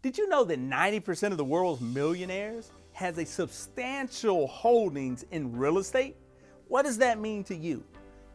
Did you know that 90% of the world's millionaires has a substantial holdings in real estate? What does that mean to you?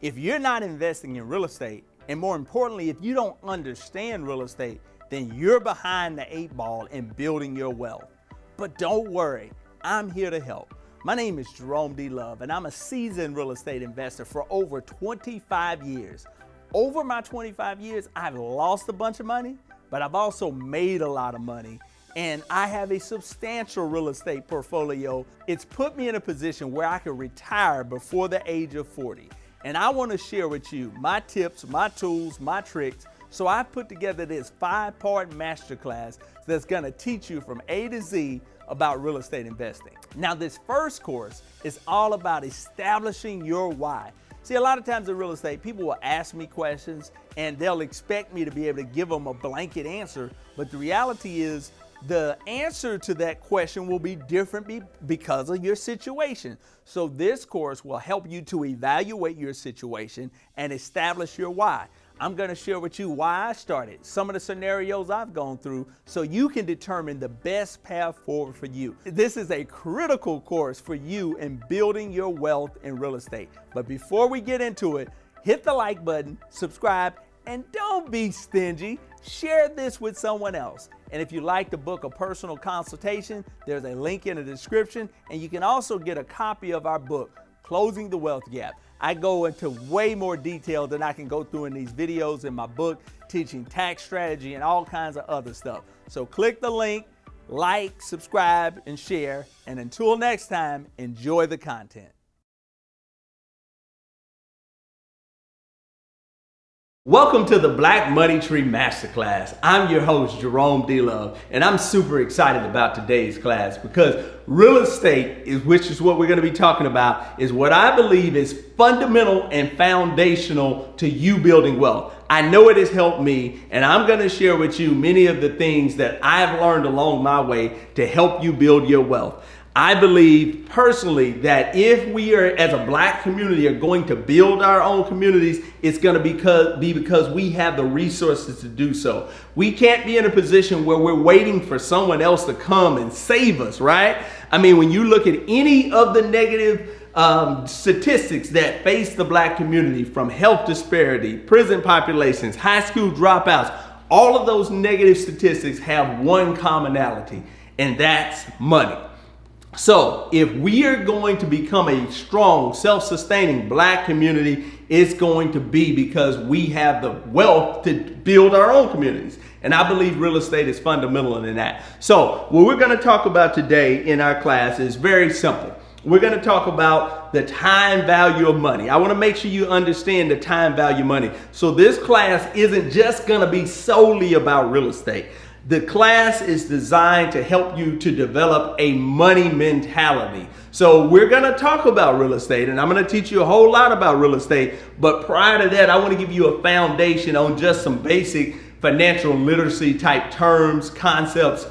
If you're not investing in real estate, and more importantly, if you don't understand real estate, then you're behind the 8 ball in building your wealth. But don't worry, I'm here to help. My name is Jerome D. Love, and I'm a seasoned real estate investor for over 25 years. Over my 25 years, I've lost a bunch of money, but I've also made a lot of money, and I have a substantial real estate portfolio. It's put me in a position where I can retire before the age of 40. And I want to share with you my tips, my tools, my tricks. So I put together this 5-part masterclass that's going to teach you from A to Z about real estate investing. Now, this first course is all about establishing your why. See, a lot of times in real estate, people will ask me questions and they'll expect me to be able to give them a blanket answer. But the reality is the answer to that question will be different because of your situation. So this course will help you to evaluate your situation and establish your why. I'm going to share with you why I started, some of the scenarios I've gone through, so you can determine the best path forward for you. This is a critical course for you in building your wealth in real estate. But before we get into it, hit the like button, subscribe, and don't be stingy. Share this with someone else. And if you like to book a personal consultation, there's a link in the description, and you can also get a copy of our book, Closing the Wealth Gap. I go into way more detail than I can go through in these videos in my book, teaching tax strategy and all kinds of other stuff. So click the link, like, subscribe, and share. And until next time, enjoy the content. Welcome to the Black Money Tree Masterclass. I'm your host, Jerome D. Love, and I'm super excited about today's class because real estate, which is what we're going to be talking about, is what I believe is fundamental and foundational to you building wealth. I know it has helped me, and I'm going to share with you many of the things that I've learned along my way to help you build your wealth. I believe personally that if we are, as a black community, are going to build our own communities, it's going to be because we have the resources to do so. We can't be in a position where we're waiting for someone else to come and save us, right? I mean, when you look at any of the negative statistics that face the black community, from health disparity, prison populations, high school dropouts, all of those negative statistics have one commonality, and that's money. So if we are going to become a strong, self-sustaining black community, it's going to be because we have the wealth to build our own communities. And I believe real estate is fundamental in that. So what we're going to talk about today in our class is very simple. We're going to talk about the time value of money. I want to make sure you understand the time value of money. So this class isn't just going to be solely about real estate. The class is designed to help you to develop a money mentality. So we're going to talk about real estate, and I'm going to teach you a whole lot about real estate. But prior to that, I want to give you a foundation on just some basic financial literacy type terms, concepts.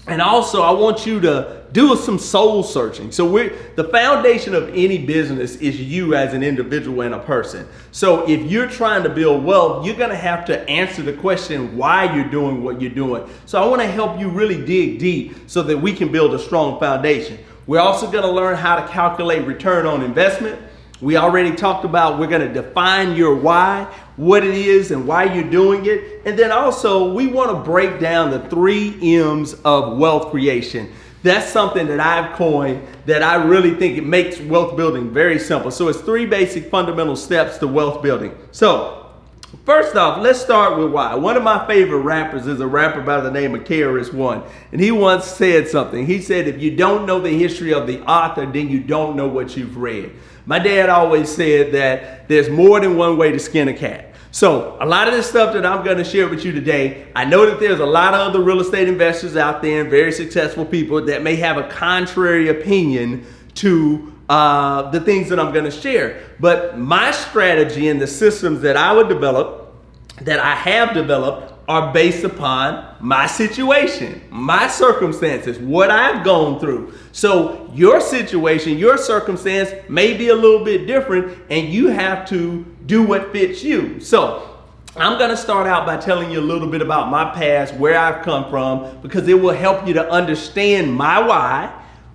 And also, I want you to do some soul searching. So the foundation of any business is you as an individual and a person. So if you're trying to build wealth, you're going to have to answer the question why you're doing what you're doing. So I want to help you really dig deep so that we can build a strong foundation. We're also going to learn how to calculate return on investment. We already talked about we're going to define your why, what it is and why you're doing it. And then also we want to break down the 3 M's of wealth creation. That's something that I've coined that I really think it makes wealth building very simple. So it's 3 basic fundamental steps to wealth building. So first off, let's start with why. One of my favorite rappers is a rapper by the name of KRS-One. And he once said something. He said, if you don't know the history of the author, then you don't know what you've read. My dad always said that there's more than one way to skin a cat. So a lot of this stuff that I'm going to share with you today, I know that there's a lot of other real estate investors out there and very successful people that may have a contrary opinion to the things that I'm going to share. But my strategy and the systems that I would develop, that I have developed, are based upon my situation, my circumstances, what I've gone through. So your situation, your circumstance may be a little bit different, and you have to do what fits you. So I'm going to start out by telling you a little bit about my past, where I've come from, because it will help you to understand my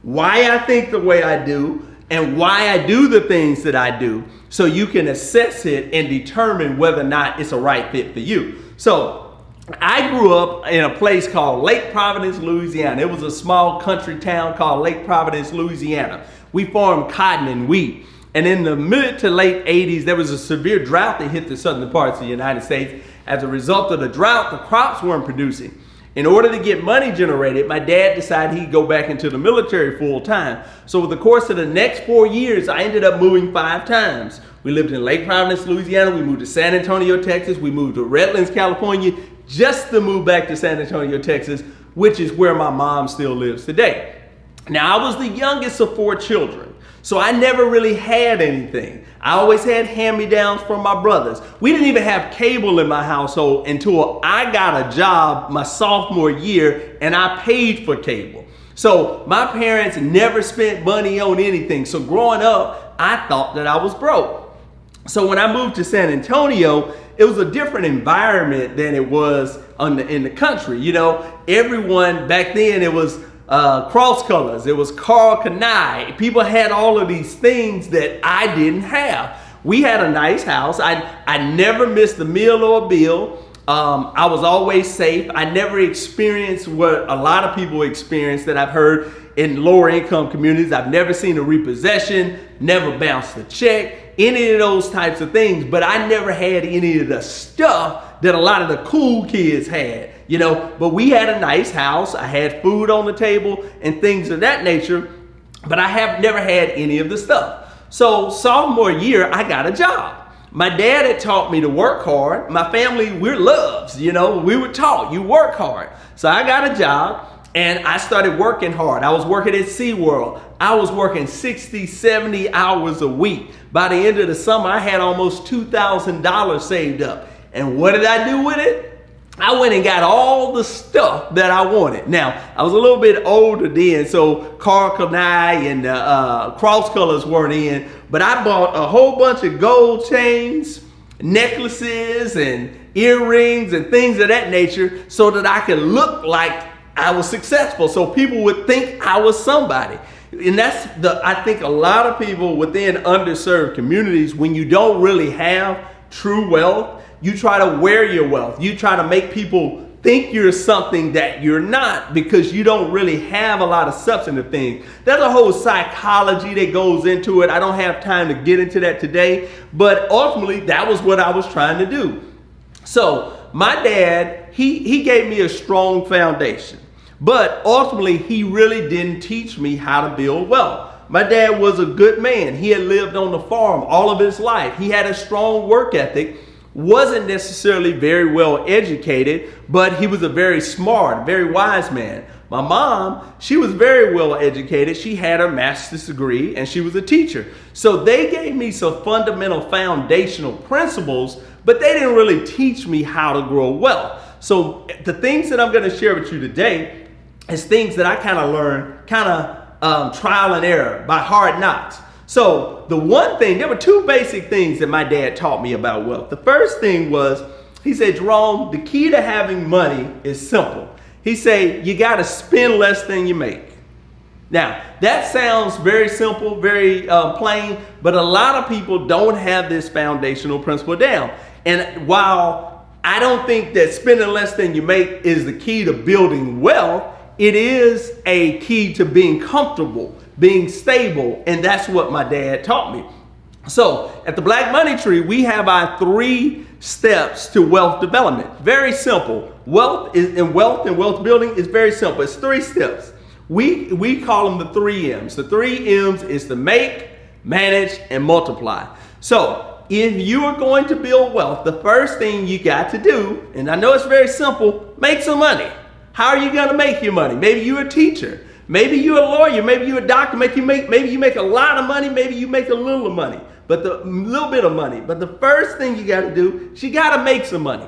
why I think the way I do, and why I do the things that I do, so you can assess it and determine whether or not it's a right fit for you. So I grew up in a place called Lake Providence, Louisiana. It was a small country town called Lake Providence, Louisiana. We farmed cotton and wheat. And in the mid to late 80s, there was a severe drought that hit the southern parts of the United States. As a result of the drought, the crops weren't producing. In order to get money generated, my dad decided he'd go back into the military full time. So over the course of the next 4 years, I ended up moving 5 times. We lived in Lake Providence, Louisiana. We moved to San Antonio, Texas. We moved to Redlands, California, just to move back to San Antonio, Texas, which is where my mom still lives today. Now, I was the youngest of 4 children. So I never really had anything. I always had hand-me-downs from my brothers. We didn't even have cable in my household until I got a job my sophomore year and I paid for cable. So my parents never spent money on anything. So growing up, I thought that I was broke. So when I moved to San Antonio, it was a different environment than it was in the country. You know, everyone back then, it was cross colors, it was Carl Kanai. People had all of these things that I didn't have. We had a nice house. I never missed a meal or a bill. I was always safe. I never experienced what a lot of people experience that I've heard in lower income communities. I've never seen a repossession, never bounced a check, any of those types of things, but I never had any of the stuff that a lot of the cool kids had. You know, but we had a nice house. I had food on the table and things of that nature, but I have never had any of the stuff. So sophomore year, I got a job. My dad had taught me to work hard. My family, we're loves, you know, we were taught you work hard. So I got a job and I started working hard. I was working at SeaWorld. I was working 60, 70 hours a week. By the end of the summer, I had almost $2,000 saved up. And what did I do with it? I went and got all the stuff that I wanted. Now, I was a little bit older then, so Carl Kanai and cross colors weren't in, but I bought a whole bunch of gold chains, necklaces, and earrings and things of that nature so that I could look like I was successful, so people would think I was somebody. And that's I think a lot of people within underserved communities, when you don't really have true wealth, you try to wear your wealth. You try to make people think you're something that you're not because you don't really have a lot of substantive things. There's a whole psychology that goes into it. I don't have time to get into that today, but ultimately that was what I was trying to do. So my dad, he gave me a strong foundation, but ultimately he really didn't teach me how to build wealth. My dad was a good man. He had lived on the farm all of his life. He had a strong work ethic. Wasn't necessarily very well educated, but he was a very smart, very wise man. My mom, she was very well educated. She had her master's degree and she was a teacher. So they gave me some fundamental foundational principles, but they didn't really teach me how to grow wealth. So the things that I'm going to share with you today is things that I kind of learned, trial and error by hard knocks. So the one thing, there were 2 basic things that my dad taught me about wealth. The first thing was, he said, Jerome, the key to having money is simple. He said, you got to spend less than you make. Now, that sounds very simple, very plain, but a lot of people don't have this foundational principle down. And while I don't think that spending less than you make is the key to building wealth, it is a key to being comfortable, being stable, and that's what my dad taught me. So at the Black Money Tree, we have our 3 steps to wealth development. Very simple. Wealth and wealth building is very simple. It's 3 steps. We call them the 3 M's. The 3 M's is to make, manage, and multiply. So if you are going to build wealth, the first thing you got to do, and I know it's very simple, make some money. How are you going to make your money? Maybe you're a teacher. Maybe you're a lawyer. Maybe you're a doctor. Maybe you make a lot of money. Maybe you make a little money, but the little bit of money. But the first thing you got to do is you got to make some money.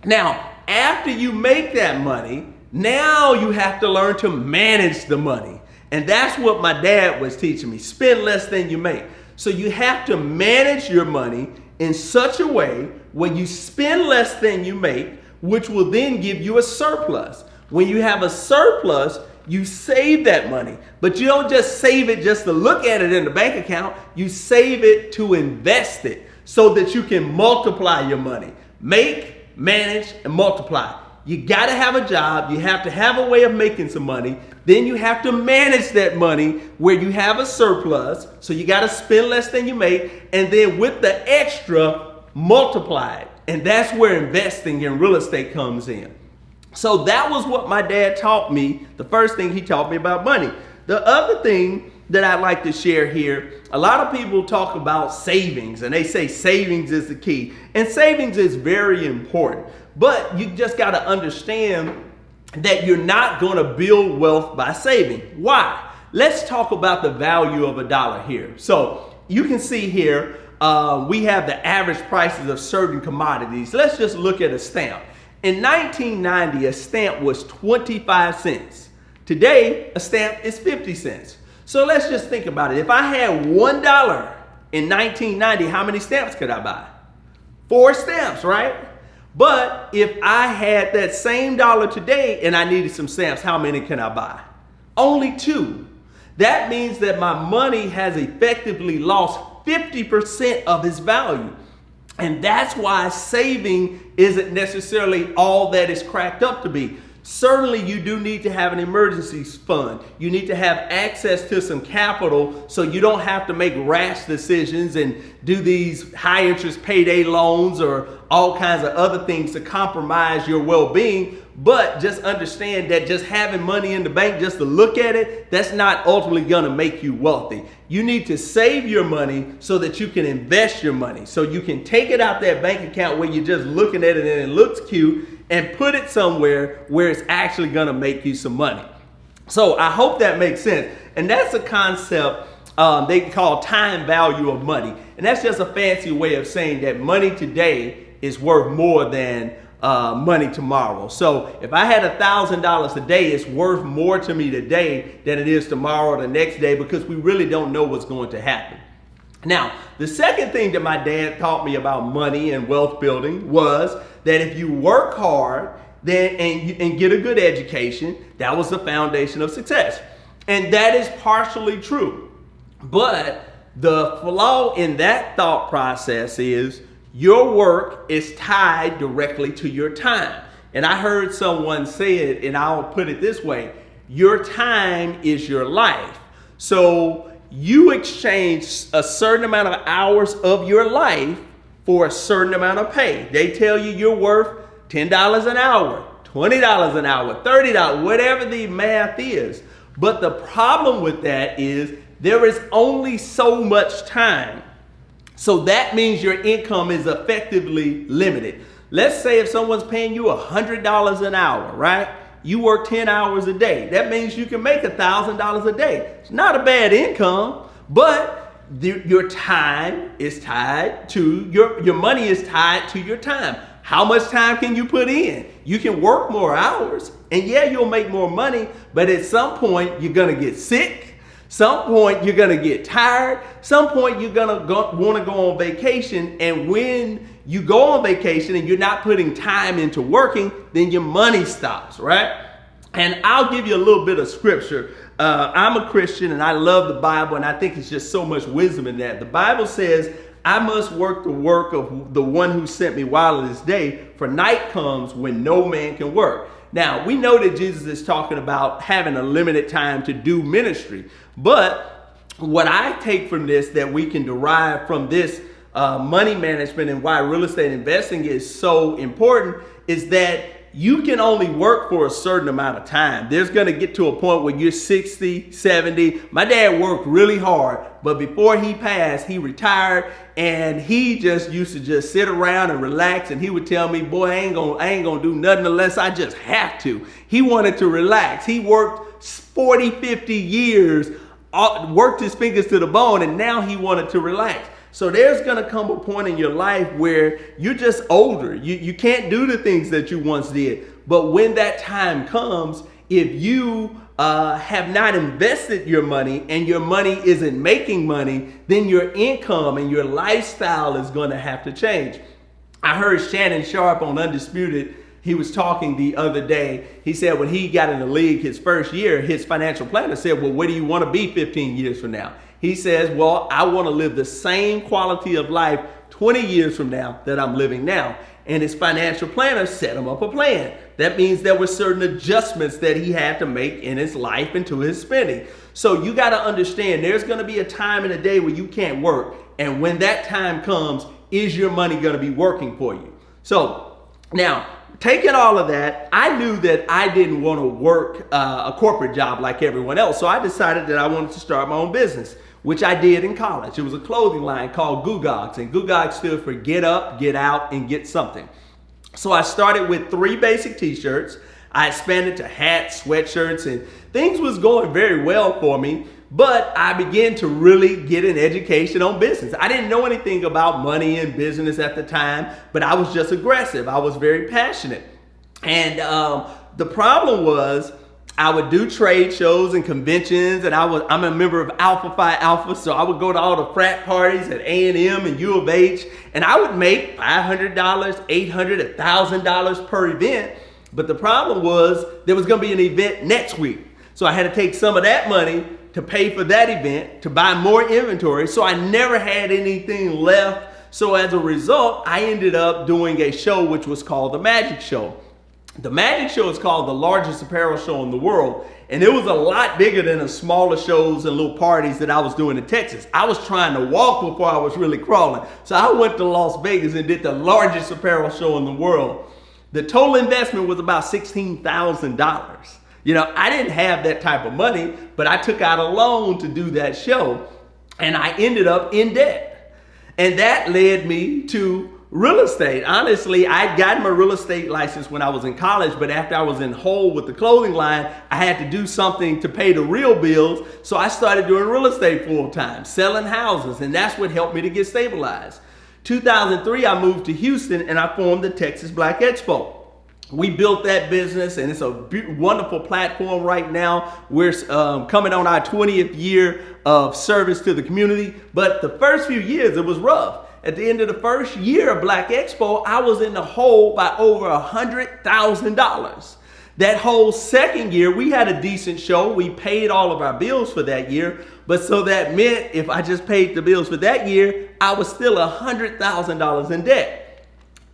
Now, after you make that money, now you have to learn to manage the money. And that's what my dad was teaching me. Spend less than you make. So you have to manage your money in such a way where you spend less than you make, which will then give you a surplus. When you have a surplus, you save that money, but you don't just save it just to look at it in the bank account. You save it to invest it so that you can multiply your money. Make, manage, and multiply. You got to have a job. You have to have a way of making some money. Then you have to manage that money where you have a surplus. So you got to spend less than you make. And then with the extra, multiply it. And that's where investing in real estate comes in. So that was what my dad taught me. The first thing he taught me about money. The other thing that I'd like to share here, a lot of people talk about savings and they say savings is the key. And savings is very important. But you just got to understand that you're not going to build wealth by saving. Why? Let's talk about the value of $1 here. So you can see here, we have the average prices of certain commodities. Let's just look at a stamp. In 1990, a stamp was 25 cents. Today, a stamp is 50 cents. So let's just think about it. If I had $1 in 1990, how many stamps could I buy? 4 stamps, right? But if I had that same dollar today and I needed some stamps, how many can I buy? Only 2. That means that my money has effectively lost 50% of its value. And that's why saving isn't necessarily all that it's cracked up to be. Certainly you do need to have an emergency fund. You need to have access to some capital so you don't have to make rash decisions and do these high interest payday loans or all kinds of other things to compromise your well-being. But just understand that just having money in the bank just to look at it, that's not ultimately gonna make you wealthy. You need to save your money so that you can invest your money. So you can take it out that bank account where you're just looking at it and it looks cute and put it somewhere where it's actually gonna make you some money. So I hope that makes sense. And that's a concept they call time value of money. And that's just a fancy way of saying that money today is worth more than money tomorrow. So if I had $1,000 today, it's worth more to me today than it is tomorrow or the next day, because we really don't know what's going to happen. Now, the second thing that my dad taught me about money and wealth building was that if you work hard and get a good education, that was the foundation of success. And that is partially true. But the flaw in that thought process is your work is tied directly to your time. And I heard someone say it, and I'll put it this way: your time is your life. So you exchange a certain amount of hours of your life for a certain amount of pay. They tell you you're worth $10 an hour, $20 an hour, $30, whatever the math is. But the problem with that is there is only so much time. So that means your income is effectively limited. Let's say if someone's paying you $100 an hour, right? You work 10 hours a day. That means you can make $1,000 a day. It's not a bad income, but your time is tied to your money is tied to your time. How much time can you put in? You can work more hours, and yeah, you'll make more money, but at some point you're gonna get sick. Some point you're gonna get tired. Some point you're gonna want to go on vacation, and when you go on vacation and you're not putting time into working, then your money stops, right? And I'll give you a little bit of scripture. I'm a Christian and I love the Bible, and I think it's just so much wisdom in that. The Bible says, I must work the work of the one who sent me while it is day, for night comes when no man can work. Now, we know that Jesus is talking about having a limited time to do ministry. But what I take from this that we can derive from this money management and why real estate investing is so important is that you can only work for a certain amount of time. There's going to get to a point where you're 60, 70. My dad worked really hard, but before he passed, he retired, and he just used to just sit around and relax. And he would tell me, boy, I ain't gonna do nothing unless I just have to. He wanted to relax. He worked 40, 50 years, worked his fingers to the bone, and now he wanted to relax. So there's going to come a point in your life where you're just older. You can't do the things that you once did. But when that time comes, if you have not invested your money and your money isn't making money, then your income and your lifestyle is going to have to change. I heard Shannon Sharp on Undisputed. He was talking the other day. He said when he got in the league his first year, his financial planner said, well, where do you want to be 15 years from now? He says, well, I want to live the same quality of life 20 years from now that I'm living now. And his financial planner set him up a plan. That means there were certain adjustments that he had to make in his life and to his spending. So you got to understand there's going to be a time in a day where you can't work. And when that time comes, is your money going to be working for you? So now, taking all of that, I knew that I didn't want to work a corporate job like everyone else. So I decided that I wanted to start my own business, which I did in college. It was a clothing line called Gugogs, and Gugogs stood for get up, get out, and get something. So I started with 3 basic t-shirts. I expanded to hats, sweatshirts, and things was going very well for me. But I began to really get an education on business. I didn't know anything about money and business at the time, but I was just aggressive. I was very passionate. And the problem was I would do trade shows and conventions, and I'm a member of Alpha Phi Alpha, so I would go to all the frat parties at A&M and U of H, and I would make $500, $800, $1,000 per event. But the problem was there was going to be an event next week. So I had to take some of that money to pay for that event, to buy more inventory. So I never had anything left. So as a result, I ended up doing a show which was called the Magic Show. The Magic Show is called the largest apparel show in the world. And it was a lot bigger than the smaller shows and little parties that I was doing in Texas. I was trying to walk before I was really crawling. So I went to Las Vegas and did the largest apparel show in the world. The total investment was about $16,000. You know, I didn't have that type of money, but I took out a loan to do that show, and I ended up in debt. And that led me to real estate. Honestly, I'd gotten my real estate license when I was in college, but after I was in hole with the clothing line, I had to do something to pay the real bills. So I started doing real estate full time, selling houses, and that's what helped me to get stabilized. 2003, I moved to Houston and I formed the Texas Black Expo. We built that business, and it's a wonderful platform right now. We're coming on our 20th year of service to the community. But the first few years, it was rough. At the end of the first year of Black Expo, I was in the hole by over $100,000. That whole second year, we had a decent show. We paid all of our bills for that year. But so that meant if I just paid the bills for that year, I was still $100,000 in debt.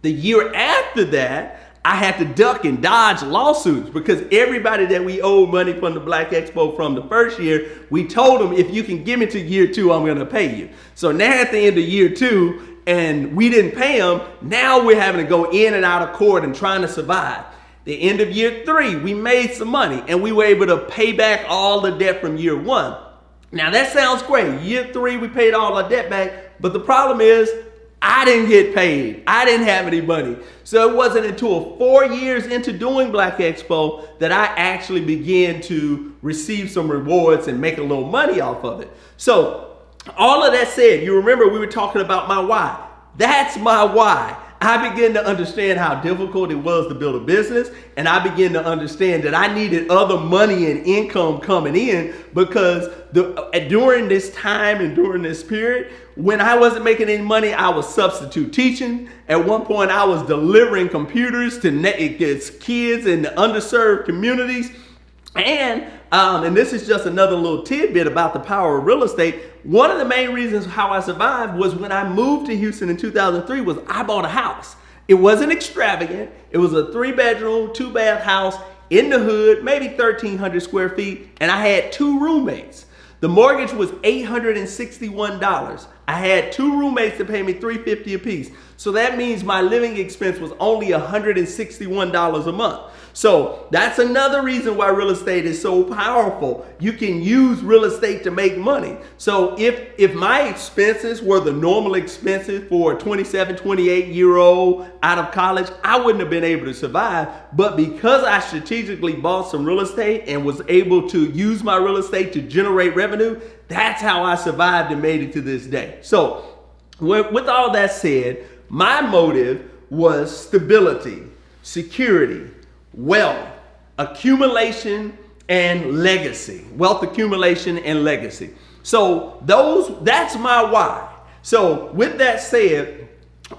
The year after that, I had to duck and dodge lawsuits because everybody that we owed money from the Black Expo from the first year, we told them, if you can give me to year 2, I'm going to pay you. So now at the end of year 2, and we didn't pay them, now we're having to go in and out of court and trying to survive. The end of year 3, we made some money and we were able to pay back all the debt from year 1. Now that sounds great. Year 3, we paid all our debt back, but the problem is, I didn't get paid. I didn't have any money. So it wasn't until 4 years into doing Black Expo that I actually began to receive some rewards and make a little money off of it. So all of that said, you remember we were talking about my why. That's my why. I began to understand how difficult it was to build a business, and I began to understand that I needed other money and income coming in because during this time and during this period, when I wasn't making any money, I was substitute teaching. At one point, I was delivering computers to kids in the underserved communities. And this is just another little tidbit about the power of real estate. One of the main reasons how I survived was when I moved to Houston in 2003 was I bought a house. It wasn't extravagant. It was a 3-bedroom, 2-bath house in the hood, maybe 1,300 square feet. And I had 2 roommates. The mortgage was $861. I had 2 roommates to pay me $350 apiece. So that means my living expense was only $161 a month. So that's another reason why real estate is so powerful. You can use real estate to make money. So if my expenses were the normal expenses for a 27, 28-year-old out of college, I wouldn't have been able to survive. But because I strategically bought some real estate and was able to use my real estate to generate revenue, that's how I survived and made it to this day. So with all that said, my motive was stability, security, wealth, accumulation and legacy, wealth accumulation and legacy. So that's my why. So with that said,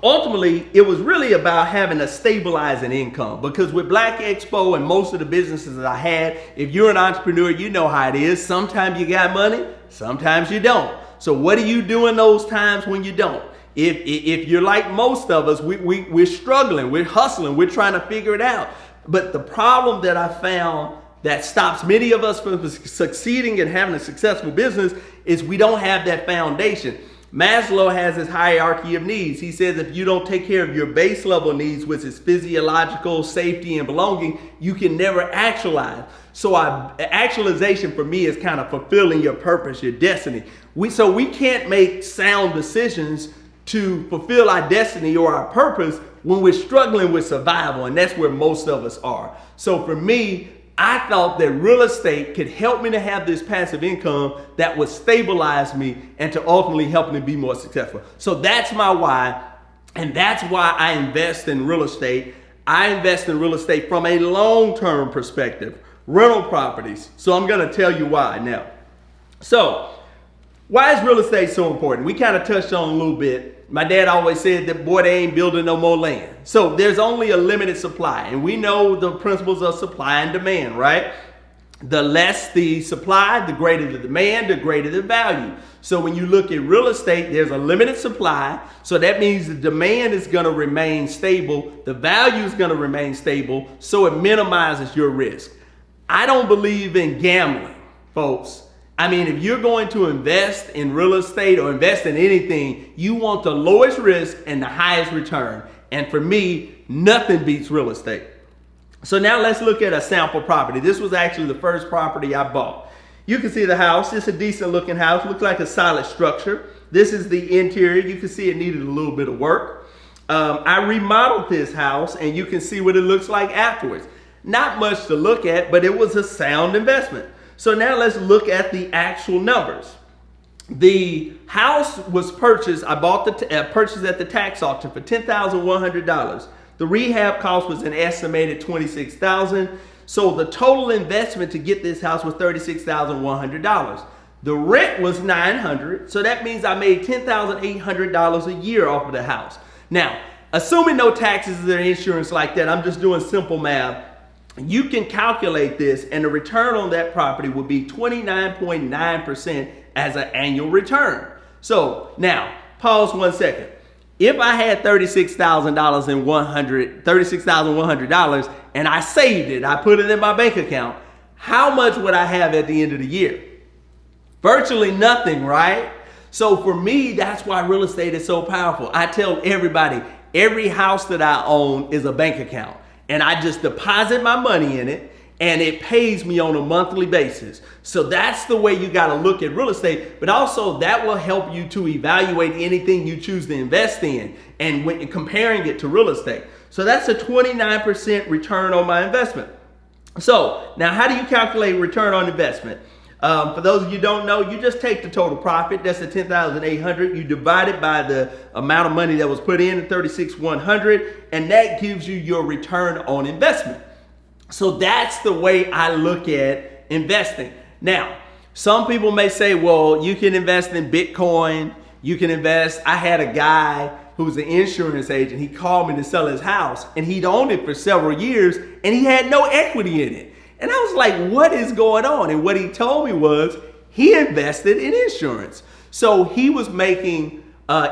ultimately, it was really about having a stabilizing income, because with Black Expo and most of the businesses that I had, if you're an entrepreneur, you know how it is. Sometimes you got money, sometimes you don't. So what do you do in those times when you don't? If you're like most of us, we're struggling, we're hustling, we're trying to figure it out. But the problem that I found that stops many of us from succeeding and having a successful business is we don't have that foundation. Maslow has his hierarchy of needs. He says if you don't take care of your base level needs, which is physiological, safety, and belonging, you can never actualize. So actualization for me is kind of fulfilling your purpose, your destiny. So we can't make sound decisions to fulfill our destiny or our purpose when we're struggling with survival, and that's where most of us are. So for me, I thought that real estate could help me to have this passive income that would stabilize me and to ultimately help me be more successful. So that's my why, and that's why I invest in real estate. I invest in real estate from a long-term perspective, rental properties. So I'm going to tell you why now. So why is real estate so important? We kind of touched on a little bit. My dad always said that, boy, they ain't building no more land. So there's only a limited supply. And we know the principles of supply and demand, right? The less the supply, the greater the demand, the greater the value. So when you look at real estate, there's a limited supply. So that means the demand is going to remain stable. The value is going to remain stable. So it minimizes your risk. I don't believe in gambling, folks. I mean, if you're going to invest in real estate or invest in anything, you want the lowest risk and the highest return. And for me, nothing beats real estate. So now let's look at a sample property. This was actually the first property I bought. You can see the house. It's a decent looking house. Looks like a solid structure. This is the interior. You can see it needed a little bit of work. I remodeled this house, and you can see what it looks like afterwards. Not much to look at, but it was a sound investment. So now let's look at the actual numbers. The house was purchased, I bought purchased at the tax auction for $10,100. The rehab cost was an estimated $26,000. So the total investment to get this house was $36,100. The rent was $900. So that means I made $10,800 a year off of the house. Now, assuming no taxes or insurance like that, I'm just doing simple math. You can calculate this, and the return on that property would be 29.9% as an annual return. So now, pause 1 second. If I had $36,100 and I saved it, I put it in my bank account, how much would I have at the end of the year? Virtually nothing, right? So for me, that's why real estate is so powerful. I tell everybody, every house that I own is a bank account. And I just deposit my money in it, and it pays me on a monthly basis. So that's the way you got to look at real estate, but also that will help you to evaluate anything you choose to invest in and when comparing it to real estate. So that's a 29% return on my investment. So now how do you calculate return on investment? For those of you who don't know, you just take the total profit. That's the $10,800. You divide it by the amount of money that was put in, $36,100, and that gives you your return on investment. So that's the way I look at investing. Now, some people may say, well, you can invest in Bitcoin. You can invest. I had a guy who was an insurance agent. He called me to sell his house, and he'd owned it for several years, and he had no equity in it. And I was like, what is going on? And what he told me was he invested in insurance. So he was making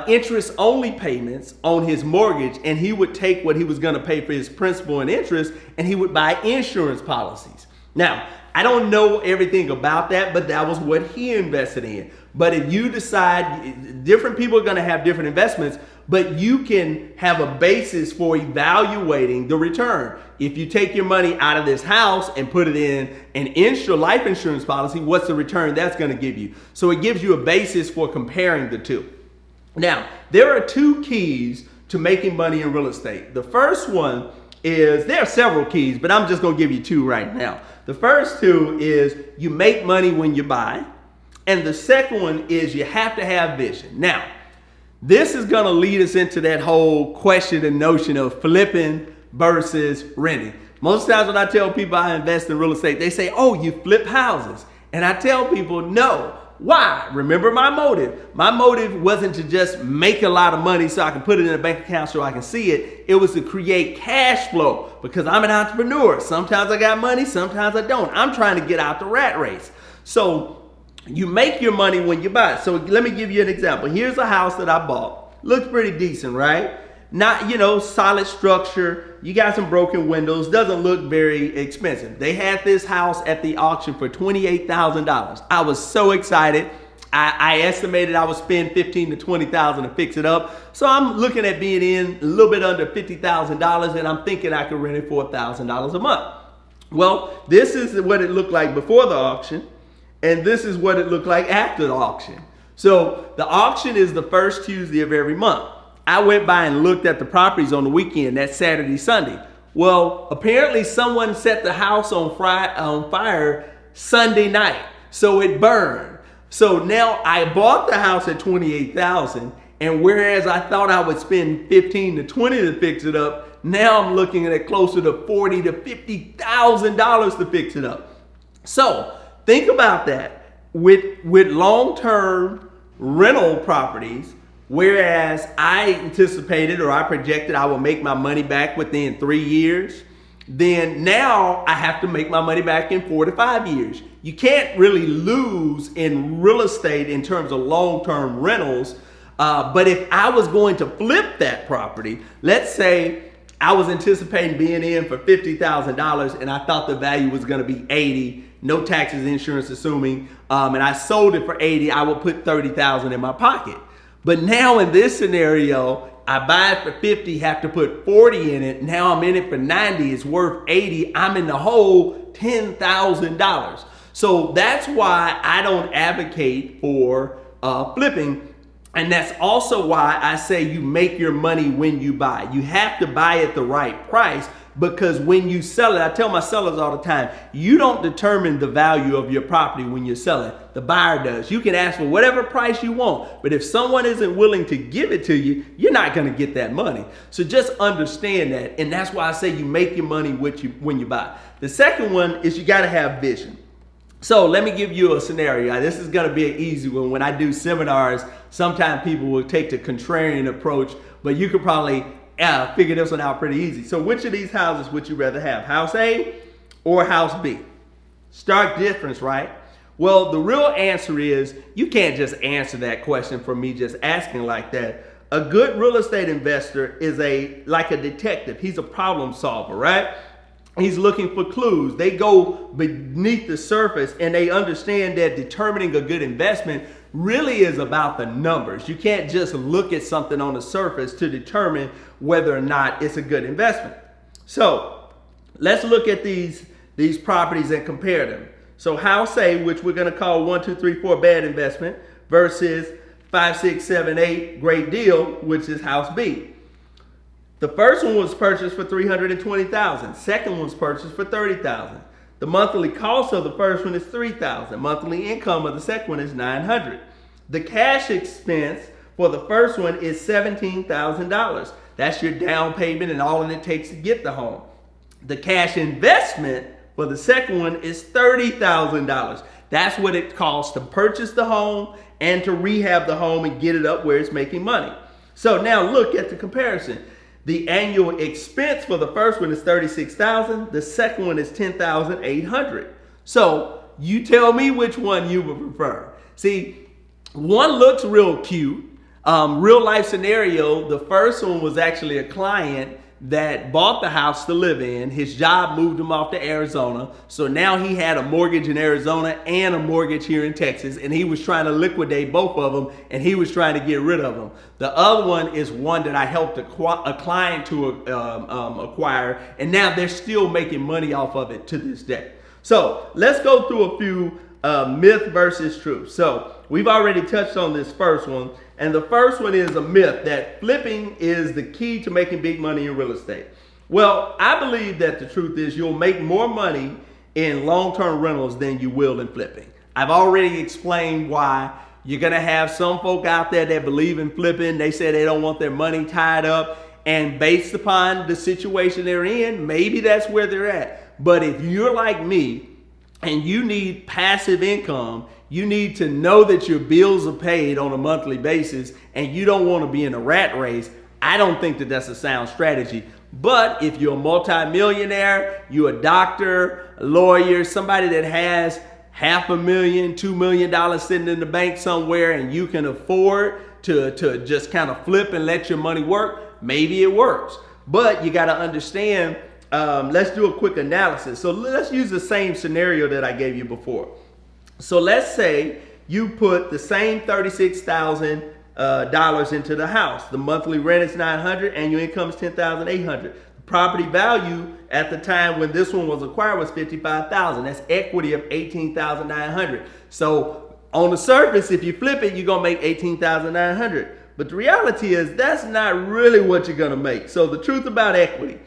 interest only payments on his mortgage, and he would take what he was going to pay for his principal and interest, and he would buy insurance policies. Now, I don't know everything about that, but that was what he invested in. But if you decide, different people are going to have different investments, but you can have a basis for evaluating the return. If you take your money out of this house and put it in an life insurance policy, what's the return that's going to give you? So it gives you a basis for comparing the two. Now, there are two keys to making money in real estate. The first one is, there are several keys, but I'm just going to give you two right now. The first two is you make money when you buy. And the second one is you have to have vision. Now, this is going to lead us into that whole question and notion of flipping versus renting. Most times when I tell people I invest in real estate, they say, oh, you flip houses. And I tell people, no. Why? Remember my motive. My motive wasn't to just make a lot of money so I can put it in a bank account so I can see it. It was to create cash flow because I'm an entrepreneur. Sometimes I got money, sometimes I don't. I'm trying to get out the rat race. So you make your money when you buy it. So let me give you an example. Here's a house that I bought. Looks pretty decent, right? Not, solid structure. You got some broken windows. Doesn't look very expensive. They had this house at the auction for $28,000. I was so excited. I estimated I would spend $15,000 to $20,000 to fix it up. So I'm looking at being in a little bit under $50,000, and I'm thinking I could rent it for $1,000 a month. Well, this is what it looked like before the auction, and this is what it looked like after the auction. So the auction is the first Tuesday of every month. I went by and looked at the properties on the weekend, that Saturday, Sunday. Well, apparently someone set the house on fire Sunday night, so it burned. So now I bought the house at $28,000, and whereas I thought I would spend $15,000 to $20,000 to fix it up, now I'm looking at closer to $40,000 to $50,000 to fix it up. So think about that. With long-term rental properties, whereas I anticipated or I projected I would make my money back within 3 years, then now I have to make my money back in 4 to 5 years. You can't really lose in real estate in terms of long-term rentals. But if I was going to flip that property, let's say I was anticipating being in for $50,000 and I thought the value was going to be $80,000, no taxes, insurance assuming, and I sold it for $80,000, I would put $30,000 in my pocket. But now in this scenario, I buy it for $50,000, have to put $40,000 in it. Now I'm in it for $90,000, it's worth $80,000. I'm in the hole $10,000. So that's why I don't advocate for flipping. And that's also why I say you make your money when you buy. You have to buy at the right price, because when you sell it, I tell my sellers all the time, you don't determine the value of your property when you're selling. The buyer does. You can ask for whatever price you want, but if someone isn't willing to give it to you, you're not going to get that money. So just understand that, and that's why I say you make your money when you buy. The second one is you got to have vision. So let me give you a scenario. This is going to be an easy one. When I do seminars, sometimes people will take the contrarian approach, but you could probably figure this one out pretty easy. So which of these houses would you rather have? House A or house B? Stark difference, right? Well, the real answer is you can't just answer that question from me just asking like that. A good real estate investor is like a detective. He's a problem solver, right? He's looking for clues. They go beneath the surface and they understand that determining a good investment really is about the numbers. You can't just look at something on the surface to determine whether or not it's a good investment. So let's look at these properties and compare them. So house A, which we're going to call 1, 2, 3, 4 bad investment, versus 5, 6, 7, 8 great deal, which is house B. The first one was purchased for $320,000. Second one was purchased for $30,000. The monthly cost of the first one is $3,000. Monthly income of the second one is $900. The cash expense for the first one is $17,000. That's your down payment and all it takes to get the home. The cash investment for the second one is $30,000. That's what it costs to purchase the home and to rehab the home and get it up where it's making money. So now look at the comparison. The annual expense for the first one is $36,000. The second one is $10,800. So you tell me which one you would prefer. See, one looks real cute. Real life scenario, the first one was actually a client that bought the house to live in. His job moved him off to Arizona. So now he had a mortgage in Arizona and a mortgage here in Texas. And he was trying to liquidate both of them and he was trying to get rid of them. The other one is one that I helped a client to acquire. And now they're still making money off of it to this day. So let's go through a few myth versus truth. So we've already touched on this first one. And the first one is a myth that flipping is the key to making big money in real estate. Well, I believe that the truth is you'll make more money in long-term rentals than you will in flipping. I've already explained why. You're going to have some folk out there that believe in flipping. They say they don't want their money tied up. And based upon the situation they're in, maybe that's where they're at. But if you're like me and you need passive income, you need to know that your bills are paid on a monthly basis and you don't want to be in a rat race, I don't think that that's a sound strategy. But if you're a multimillionaire, you're a doctor, a lawyer, somebody that has $500,000, $2 million sitting in the bank somewhere, and you can afford to just kind of flip and let your money work, maybe it works. But you got to understand, let's do a quick analysis. So let's use the same scenario that I gave you before. So let's say you put the same $36,000 into the house. The monthly rent is $900, annual income is $10,800. The property value at the time when this one was acquired was $55,000. That's equity of $18,900. So on the surface, if you flip it, you're gonna make $18,900. But the reality is that's not really what you're gonna make. So the truth about equity,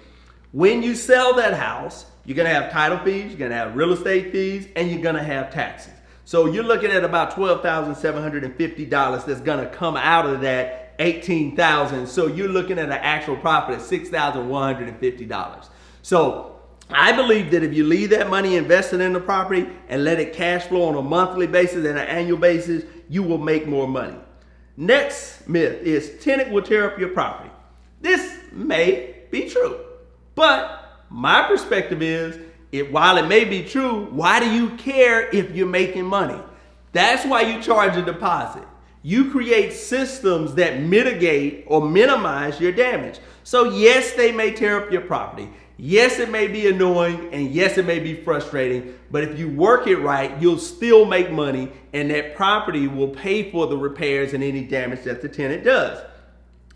when you sell that house, you're gonna have title fees, you're gonna have real estate fees, and you're gonna have taxes. So you're looking at about $12,750 that's gonna come out of that $18,000. So you're looking at an actual profit of $6,150. So I believe that if you leave that money invested in the property and let it cash flow on a monthly basis and an annual basis, you will make more money. Next myth is tenant will tear up your property. This may be true, but my perspective is, while it may be true, why do you care if you're making money? That's why you charge a deposit. You create systems that mitigate or minimize your damage. So yes, they may tear up your property. Yes, it may be annoying, and yes, it may be frustrating, but if you work it right, you'll still make money, and that property will pay for the repairs and any damage that the tenant does.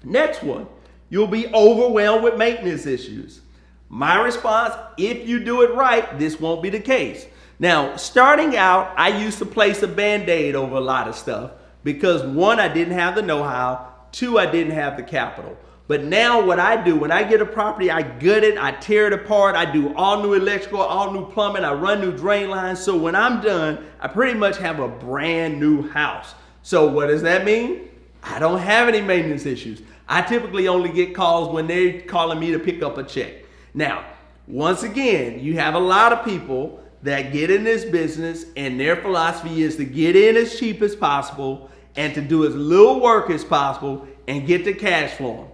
Next one, you'll be overwhelmed with maintenance issues. My response, if you do it right, this won't be the case. Now, starting out, I used to place a Band-Aid over a lot of stuff because one, I didn't have the know-how, two, I didn't have the capital. But now what I do, when I get a property, I gut it, I tear it apart, I do all new electrical, all new plumbing, I run new drain lines. So when I'm done, I pretty much have a brand new house. So what does that mean? I don't have any maintenance issues. I typically only get calls when they're calling me to pick up a check. Now, once again, you have a lot of people that get in this business and their philosophy is to get in as cheap as possible and to do as little work as possible and get the cash flow.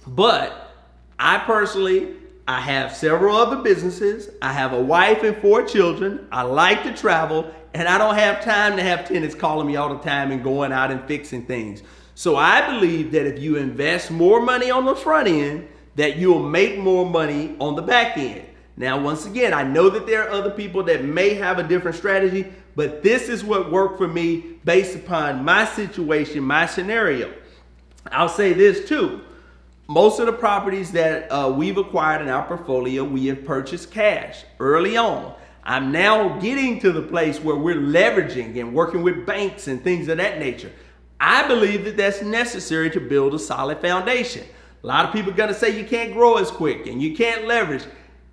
But I personally, I have several other businesses. I have a wife and 4 children. I like to travel, and I don't have time to have tenants calling me all the time and going out and fixing things. So I believe that if you invest more money on the front end, that you'll make more money on the back end. Now, once again, I know that there are other people that may have a different strategy, but this is what worked for me based upon my situation, my scenario. I'll say this too. Most of the properties that we've acquired in our portfolio, we have purchased cash early on. I'm now getting to the place where we're leveraging and working with banks and things of that nature. I believe that that's necessary to build a solid foundation. A lot of people are gonna say you can't grow as quick and you can't leverage,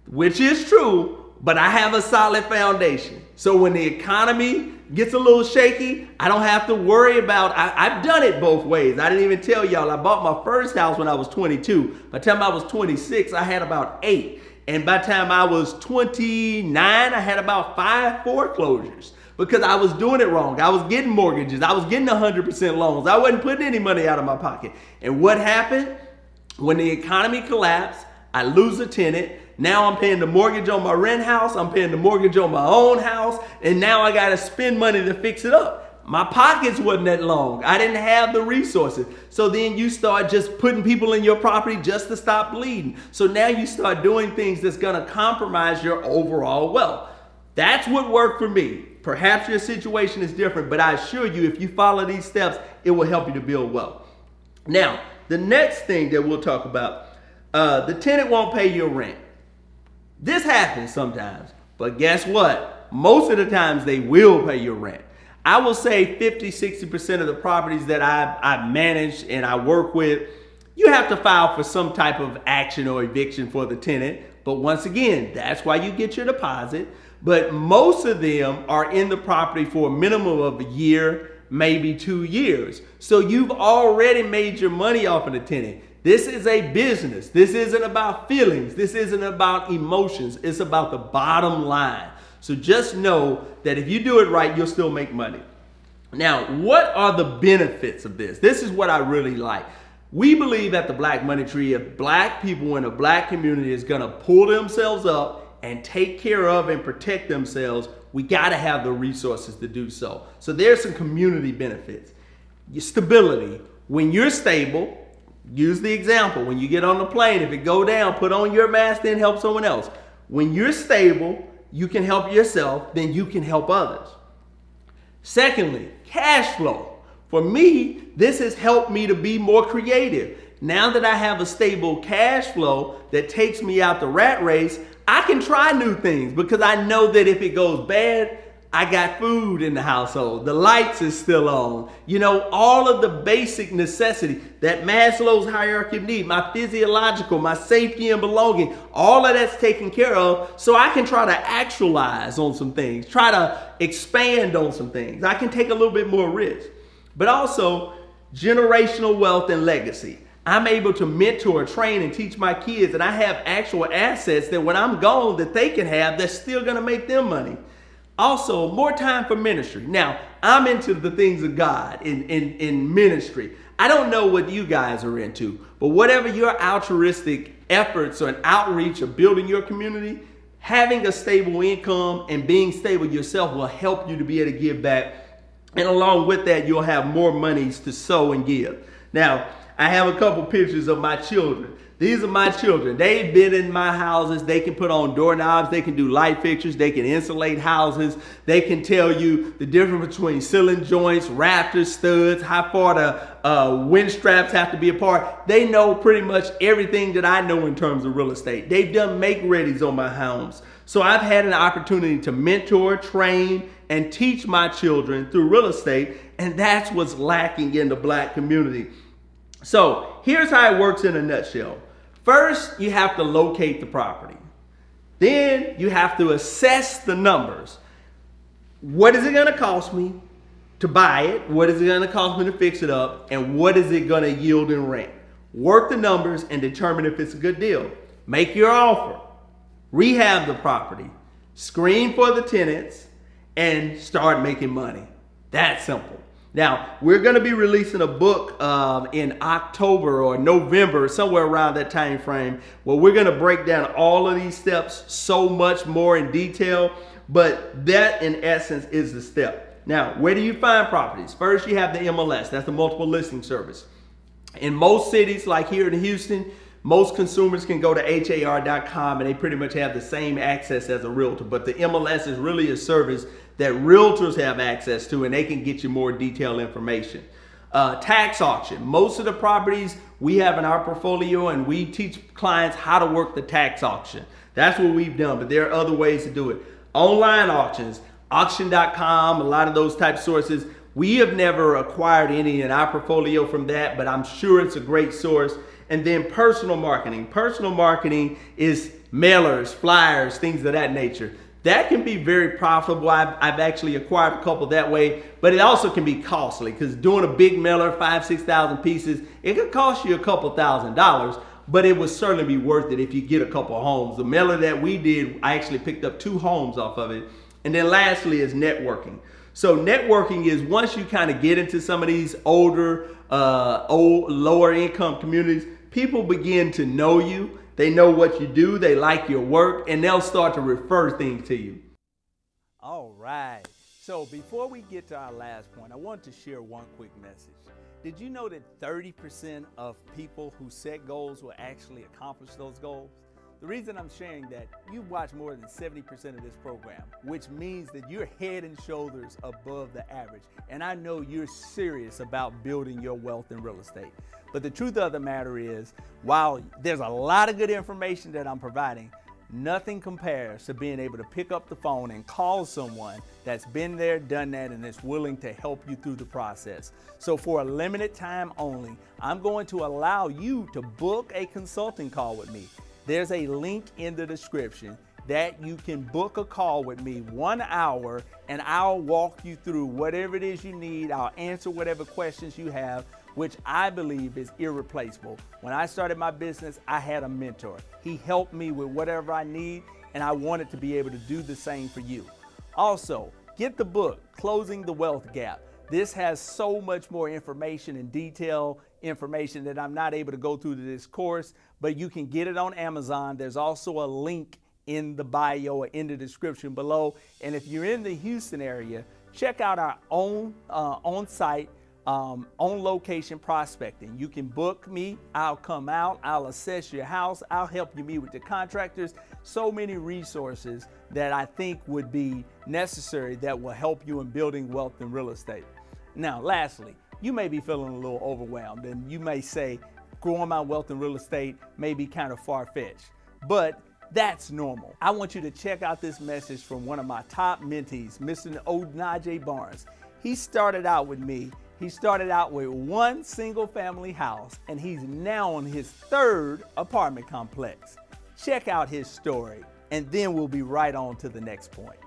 which is true, but I have a solid foundation. So when the economy gets a little shaky, I don't have to worry about, I've done it both ways. I didn't even tell y'all, I bought my first house when I was 22. By the time I was 26, I had about 8. And by the time I was 29, I had about 5 foreclosures because I was doing it wrong. I was getting mortgages. I was getting 100% loans. I wasn't putting any money out of my pocket. And what happened? When the economy collapsed, I lose a tenant. Now I'm paying the mortgage on my rent house. I'm paying the mortgage on my own house. And now I got to spend money to fix it up. My pockets wasn't that long. I didn't have the resources. So then you start just putting people in your property just to stop bleeding. So now you start doing things that's going to compromise your overall wealth. That's what worked for me. Perhaps your situation is different, but I assure you, if you follow these steps, it will help you to build wealth. Now, the next thing that we'll talk about, the tenant won't pay your rent. This happens sometimes, but guess what? Most of the times they will pay your rent. I will say 50-60% of the properties that I manage and I work with, you have to file for some type of action or eviction for the tenant. But once again, that's why you get your deposit. But most of them are in the property for a minimum of a year, maybe 2 years. So you've already made your money off of the tenant. This is a business. This isn't about feelings. This isn't about emotions. It's about the bottom line. So just know that if you do it right, you'll still make money. Now, what are the benefits of this? This is what I really like. We believe at the Black Money Tree, if black people in a black community is going to pull themselves up and take care of and protect themselves, we got to have the resources to do so. So there's some community benefits. Your stability. When you're stable, use the example. When you get on the plane, if it go down, put on your mask, then help someone else. When you're stable, you can help yourself, then you can help others. Secondly, cash flow. For me, this has helped me to be more creative. Now that I have a stable cash flow that takes me out the rat race, I can try new things because I know that if it goes bad, I got food in the household. The lights is still on. You know, all of the basic necessity, that Maslow's hierarchy of need, my physiological, my safety and belonging, all of that's taken care of. So I can try to actualize on some things, try to expand on some things. I can take a little bit more risk. But also generational wealth and legacy. I'm able to mentor, train, and teach my kids, and I have actual assets that when I'm gone that they can have that's still gonna make them money. Also, more time for ministry. Now, I'm into the things of God in ministry. I don't know what you guys are into, but whatever your altruistic efforts or an outreach of building your community, having a stable income and being stable yourself will help you to be able to give back. And along with that, you'll have more monies to sow and give. Now, I have a couple pictures of my children. These are my children. They've been in my houses. They can put on doorknobs. They can do light fixtures. They can insulate houses. They can tell you the difference between ceiling joints, rafters, studs, how far the wind straps have to be apart. They know pretty much everything that I know in terms of real estate. They've done make-readies on my homes. So I've had an opportunity to mentor, train, and teach my children through real estate, and that's what's lacking in the black community. So here's how it works in a nutshell. First, you have to locate the property. Then you have to assess the numbers. What is it going to cost me to buy it? What is it going to cost me to fix it up? And what is it going to yield in rent? Work the numbers and determine if it's a good deal. Make your offer. Rehab the property. Screen for the tenants and start making money. That's simple. Now, we're going to be releasing a book in October or November, somewhere around that time frame, where we're going to break down all of these steps so much more in detail. But that, in essence, is the step. Now, where do you find properties? First, you have the MLS. That's the multiple listing service. In most cities, like here in Houston, most consumers can go to har.com and they pretty much have the same access as a realtor. But the MLS is really a service that realtors have access to, and they can get you more detailed information. Tax auction. Most of the properties we have in our portfolio, and we teach clients how to work the tax auction. That's what we've done, but there are other ways to do it. Online auctions, auction.com, a lot of those type sources. We have never acquired any in our portfolio from that, but I'm sure it's a great source. And then personal marketing. Personal marketing is mailers, flyers, things of that nature. That can be very profitable. I've actually acquired a couple that way, but it also can be costly because doing a big mailer, 5,000 to 6,000 pieces, it could cost you a couple $1,000, but it would certainly be worth it if you get a couple of homes. The mailer that we did, I actually picked up 2 homes off of it. And then lastly is networking. So networking is once you kind of get into some of these older, lower income communities, people begin to know you. They know what you do, they like your work, and they'll start to refer things to you. All right. So before we get to our last point, I want to share one quick message. Did you know that 30% of people who set goals will actually accomplish those goals? The reason I'm sharing that, you watch more than 70% of this program, which means that you're head and shoulders above the average. And I know you're serious about building your wealth in real estate. But the truth of the matter is, while there's a lot of good information that I'm providing, nothing compares to being able to pick up the phone and call someone that's been there, done that, and is willing to help you through the process. So for a limited time only, I'm going to allow you to book a consulting call with me. There's a link in the description that you can book a call with me, 1 hour, and I'll walk you through whatever it is you need. I'll answer whatever questions you have. which I believe is irreplaceable. When I started my business, I had a mentor. He helped me with whatever I need, and I wanted to be able to do the same for you. Also, get the book, Closing the Wealth Gap. This has so much more information and detailed information that I'm not able to go through to this course, but you can get it on Amazon. There's also a link in the bio or in the description below. And if you're in the Houston area, check out our own on-site, on-location prospecting. You can book me. I'll come out. I'll assess your house. I'll help you meet with the contractors. So many resources that I think would be necessary that will help you in building wealth in real estate. Now, lastly, you may be feeling a little overwhelmed, and you may say, growing my wealth in real estate may be kind of far-fetched, but that's normal. I want you to check out this message from one of my top mentees, Mr. Onaje Barnes. He started out with me. He started out with one single family house, and he's now on his third apartment complex. Check out his story, and then we'll be right on to the next point.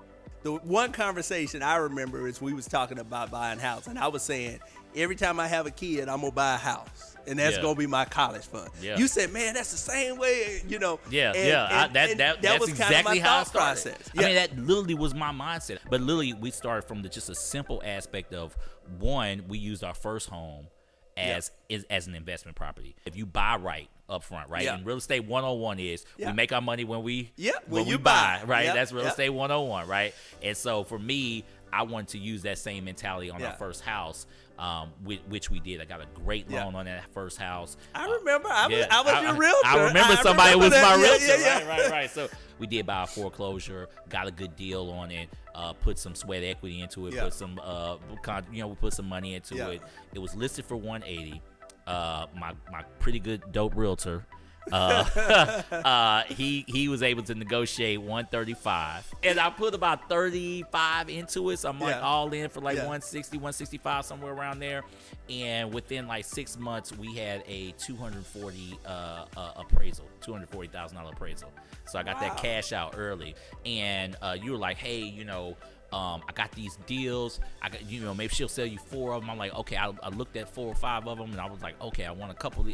The one conversation I remember is we was talking about buying a house, and I was saying, every time I have a kid, I'm gonna buy a house, and that's gonna be my college fund. Yeah. You said, man, that's the same way, you know. That was exactly how I started. Process. I mean, that literally was my mindset. But literally, we started from just a simple aspect of, one, we used our first home as an investment property. If you buy right up front, right? And real estate 101 is we make our money when we buy, right? That's real estate 101, right? And so for me, I wanted to use that same mentality on our first house, which we did. I got a great loan on that first house. I remember. I was your realtor. I remember somebody was my realtor. Right. So we did buy a foreclosure, got a good deal on it, put some sweat equity into it, put some, we put some money into it. It was listed for 180. My pretty good dope realtor, he was able to negotiate 135, and I put about 35 into it, so I'm like all in for like 160, 165, somewhere around there. And within like 6 months, we had a $240,000 appraisal. So I got that cash out early, and you were like, hey, I got these deals. I got, maybe she'll sell you 4 of them. I'm like, okay. I looked at 4 or 5 of them, and I was like, okay, I want a couple of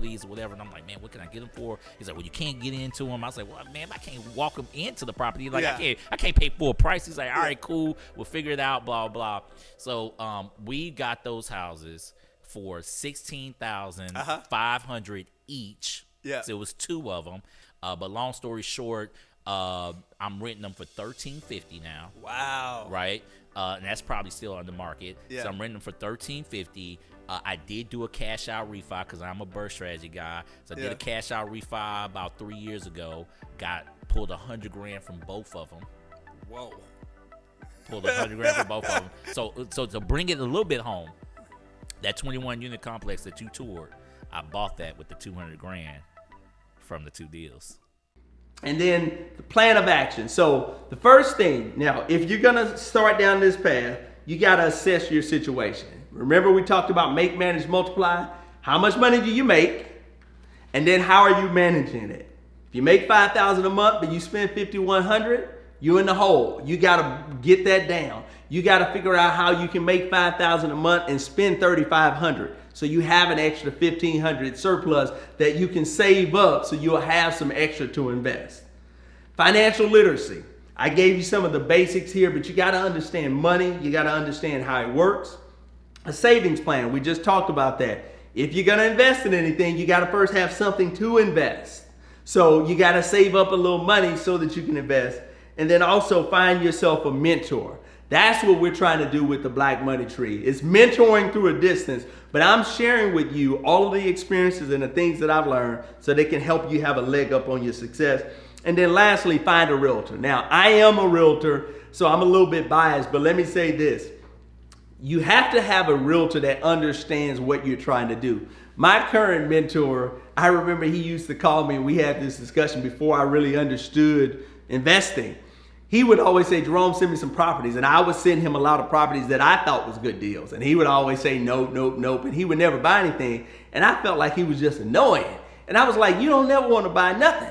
these or whatever. And I'm like, man, what can I get them for? He's like, well, you can't get into them. I was like, well, man, I can't walk them into the property. Like, I can't pay full price. He's like, all right, cool. We'll figure it out. Blah blah. So we got those houses for $16,500 each. Yeah. So it was 2 of them. But long story short, I'm renting them for $13.50 now. Wow. Right? And that's probably still on the market. Yeah. So I'm renting them for $13.50. I did do a cash out refi because I'm a burst strategy guy. So I did a cash out refi about 3 years ago. Pulled $100,000 from both of them. Whoa. Pulled $100,000 from both of them. So to bring it a little bit home, that 21 unit complex that you toured, I bought that with the $200,000 from the 2 deals. And then the plan of action. So the first thing, now, if you're gonna start down this path, you gotta assess your situation. Remember we talked about make, manage, multiply. How much money do you make? And then how are you managing it? If you make $5,000 a month, but you spend $5,100, you're in the hole. You gotta get that down. You gotta figure out how you can make $5,000 a month and spend $3,500. So you have an extra $1,500 surplus that you can save up so you'll have some extra to invest. Financial literacy. I gave you some of the basics here, but you got to understand money. You got to understand how it works. A savings plan. We just talked about that. If you're going to invest in anything, you got to first have something to invest. So you got to save up a little money so that you can invest. And then also find yourself a mentor. That's what we're trying to do with the Black Money Tree. It's mentoring through a distance, but I'm sharing with you all of the experiences and the things that I've learned so they can help you have a leg up on your success. And then lastly, find a realtor. Now, I am a realtor, so I'm a little bit biased, but let me say this. You have to have a realtor that understands what you're trying to do. My current mentor, I remember he used to call me and we had this discussion before I really understood investing. He would always say, Jerome, send me some properties. And I would send him a lot of properties that I thought was good deals. And he would always say, nope, nope, nope. And he would never buy anything. And I felt like he was just annoying. And I was like, you don't never want to buy nothing.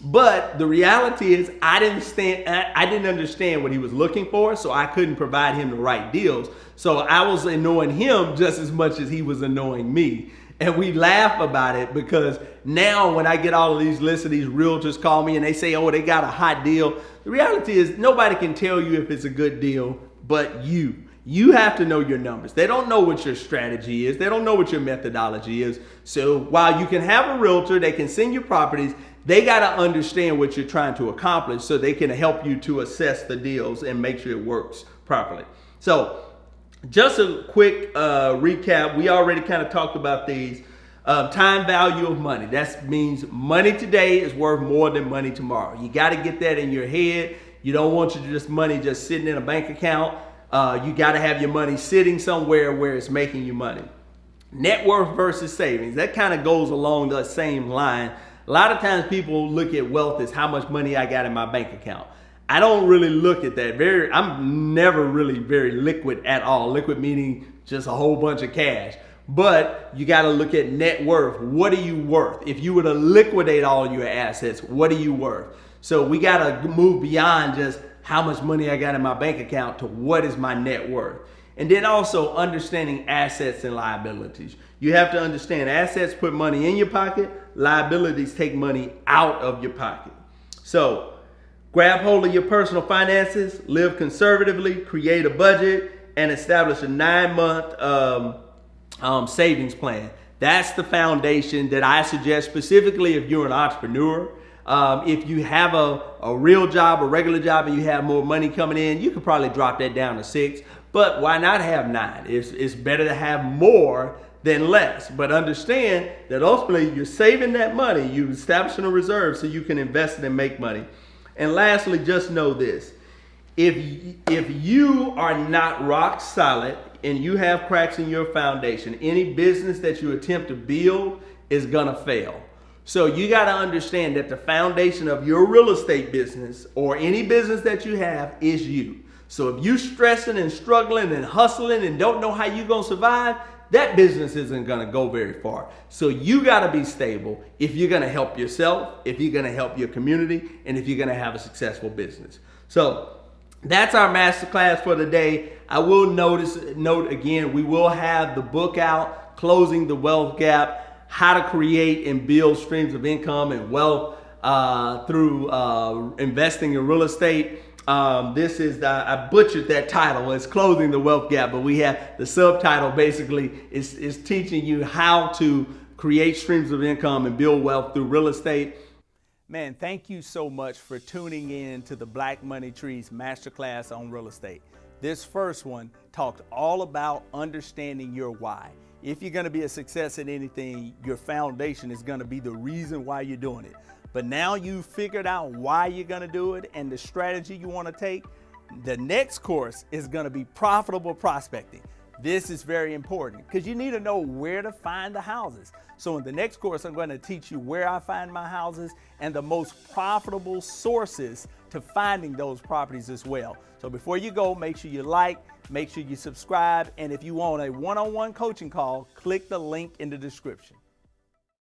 But the reality is I didn't understand what he was looking for, so I couldn't provide him the right deals. So I was annoying him just as much as he was annoying me. And we laugh about it because now when I get all of these lists of these realtors call me and they say, oh, they got a hot deal. The reality is nobody can tell you if it's a good deal but you. You have to know your numbers. They don't know what your strategy is. They don't know what your methodology is. So while you can have a realtor, they can send you properties, they got to understand what you're trying to accomplish so they can help you to assess the deals and make sure it works properly. So just a quick recap. We already kind of talked about these. Time value of money. That means money today is worth more than money tomorrow. You got to get that in your head. You don't want your money just sitting in a bank account. You got to have your money sitting somewhere where it's making you money. Net worth versus savings. That kind of goes along the same line. A lot of times people look at wealth as how much money I got in my bank account. I don't really look at that. I'm never really very liquid at all. Liquid meaning just a whole bunch of cash. But you got to look at net worth. What are you worth? If you were to liquidate all your assets, what are you worth? So we got to move beyond just how much money I got in my bank account to what is my net worth. And then also understanding assets and liabilities. You have to understand assets put money in your pocket, liabilities take money out of your pocket. So grab hold of your personal finances, live conservatively, create a budget, and establish a 9-month savings plan. That's the foundation that I suggest specifically if you're an entrepreneur. If you have a real job, a regular job, and you have more money coming in, you could probably drop that down to 6. But why not have 9? It's better to have more than less. But understand that ultimately you're saving that money. You're establishing a reserve so you can invest it and make money. And lastly, just know this. If you are not rock solid and you have cracks in your foundation, any business that you attempt to build is going to fail. So you got to understand that the foundation of your real estate business or any business that you have is you. So if you're stressing and struggling and hustling and don't know how you're going to survive, that business isn't going to go very far. So you got to be stable if you're going to help yourself, if you're going to help your community, and if you're going to have a successful business. So that's our masterclass for the day. I will note again, we will have the book out, Closing the Wealth Gap, how to create and build streams of income and wealth through investing in real estate. This is, I butchered that title. It's Closing the Wealth Gap, but we have the subtitle basically is teaching you how to create streams of income and build wealth through real estate. Man, thank you so much for tuning in to the Black Money Trees Masterclass on real estate. This first one talked all about understanding your why. If you're going to be a success at anything, your foundation is going to be the reason why you're doing it. But now you've figured out why you're going to do it and the strategy you want to take. The next course is going to be profitable prospecting. This is very important because you need to know where to find the houses. So in the next course, I'm going to teach you where I find my houses and the most profitable sources to finding those properties as well. So before you go, make sure you like, make sure you subscribe, and if you want a one-on-one coaching call, click the link in the description.